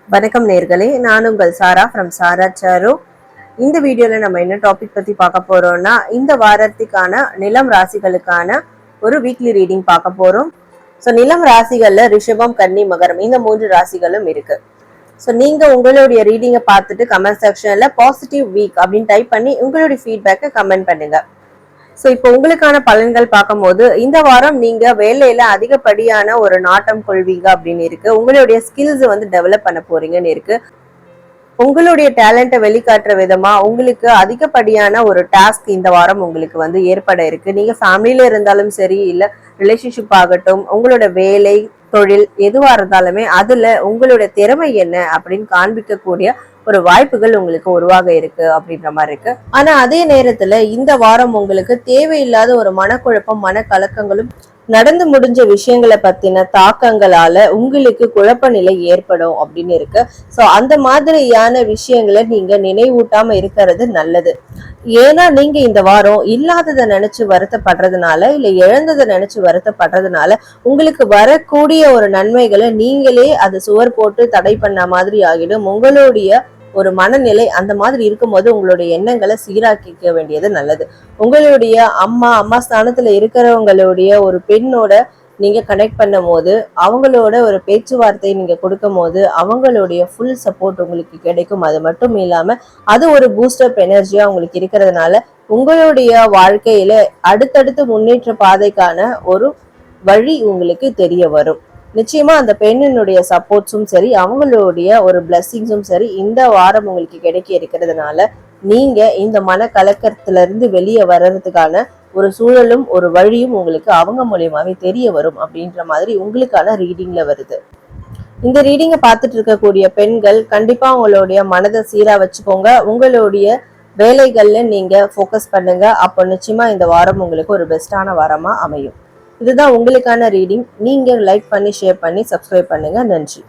வணக்கம் நேர்களே, நான் உங்கள் சாரா ஃப்ரம் சாரா சாரு. இந்த வீடியோல நம்ம என்ன டாபிக் பத்தி பார்க்க போறோம்னா, இந்த வாரத்துக்கான நிலம் ராசிகளுக்கான ஒரு வீக்லி ரீடிங் பார்க்க போறோம். ஸோ நிலம் ராசிகள்ல ரிஷபம், கன்னி, மகரம் இந்த 3 ராசிகளும் இருக்கு. ஸோ நீங்க உங்களுடைய ரீடிங்கை பார்த்துட்டு கமெண்ட் செக்ஷன்ல பாசிட்டிவ் வீக் அப்படின்னு டைப் பண்ணி உங்களுடைய ஃபீட்பேக்கை கமெண்ட் பண்ணுங்க. ஸோ இப்போ உங்களுக்கான பலன்கள் பார்க்கும்போது, இந்த வாரம் நீங்க வேலையில அதிகப்படியான ஒரு நாட்டம் கொள்வீங்க அப்படின்னு இருக்கு. உங்களுடைய ஸ்கில்ஸ் டெவலப் பண்ண போறீங்கன்னு இருக்கு. உங்களுடைய டேலண்ட்டை வெளிக்காட்டுற விதமா உங்களுக்கு அதிகப்படியான ஒரு டாஸ்க் இந்த வாரம் உங்களுக்கு ஏற்பட இருக்கு. நீங்க ஃபேமிலியில இருந்தாலும் சரி, இல்ல ரிலேஷன்ஷிப் ஆகட்டும், உங்களோட வேலை தொழில் எதுவா இருந்தாலுமே அதுல உங்களோட திறமை என்ன அப்படின்னு காண்பிக்கக்கூடிய ஒரு வாய்ப்புகள் உங்களுக்கு உருவாக இருக்கு அப்படின்ற மாதிரி இருக்கு. ஆனா அதே நேரத்துல இந்த வாரம் உங்களுக்கு தேவையில்லாத ஒரு மனக்குழப்பம், மனக்கலக்கங்களும், நடந்து முடிஞ்ச விஷயங்களை பத்தின தாக்கங்களால உங்களுக்கு குழப்ப நிலை ஏற்படும் அப்படின்னு இருக்கு. ஸோ அந்த மாதிரியான விஷயங்களை நீங்க நினைவூட்டாம இருக்கிறது நல்லது. ஏன்னா நீங்க இந்த வாரம் இல்லாததை நினைச்சு வருத்தப்படுறதுனால, இல்ல இழந்ததை நினைச்சு வருத்தப்படுறதுனால உங்களுக்கு வரக்கூடிய ஒரு நன்மைகளை நீங்களே அது சுவர் போட்டு தடை பண்ண மாதிரி ஆகிடும். உங்களுடைய ஒரு மனநிலை அந்த மாதிரி இருக்கும்போது உங்களுடைய எண்ணங்களை சீராக்கிக்க வேண்டியது நல்லது. உங்களுடைய அம்மா ஸ்தானத்துல இருக்கிறவங்களுடைய ஒரு பெண்ணோட நீங்க கனெக்ட் பண்ணும் போது, அவங்களோட ஒரு பேச்சுவார்த்தை நீங்க கொடுக்கும் போது அவங்களுடைய ஃபுல் சப்போர்ட் உங்களுக்கு கிடைக்கும். அது மட்டும் இல்லாம அது ஒரு பூஸ்டப் எனர்ஜியா உங்களுக்கு இருக்கிறதுனால உங்களுடைய வாழ்க்கையில அடுத்தடுத்து முன்னேற்ற பாதைக்கான ஒரு வழி உங்களுக்கு தெரிய வரும். நிச்சயமா அந்த பெண்ணினுடைய சப்போர்ட்ஸும் சரி, அவங்களுடைய ஒரு பிளஸ்ஸிங்ஸும் சரி இந்த வாரம் உங்களுக்கு கிடைக்க இருக்கிறதுனால நீங்க இந்த மன கலக்கத்துல இருந்து வெளியே வர்றதுக்கான ஒரு சூழலும் ஒரு வழியும் உங்களுக்கு அவங்க மூலியமாவே தெரிய வரும் அப்படின்ற மாதிரி உங்களுக்கான ரீடிங்ல வருது. இந்த ரீடிங்கை பார்த்துட்டு இருக்கக்கூடிய பெண்கள் கண்டிப்பா உங்களுடைய மனதை சீரா வச்சுக்கோங்க. உங்களுடைய வேலைகள்ல நீங்க ஃபோக்கஸ் பண்ணுங்க. அப்போ நிச்சயமா இந்த வாரம் உங்களுக்கு ஒரு பெஸ்டான வாரமா அமையும். இதுதான் உங்களுக்கான ரீடிங். நீங்க லைக் பண்ணி, ஷேர் பண்ணி, சப்ஸ்கிரைப் பண்ணுங்க. நன்றி.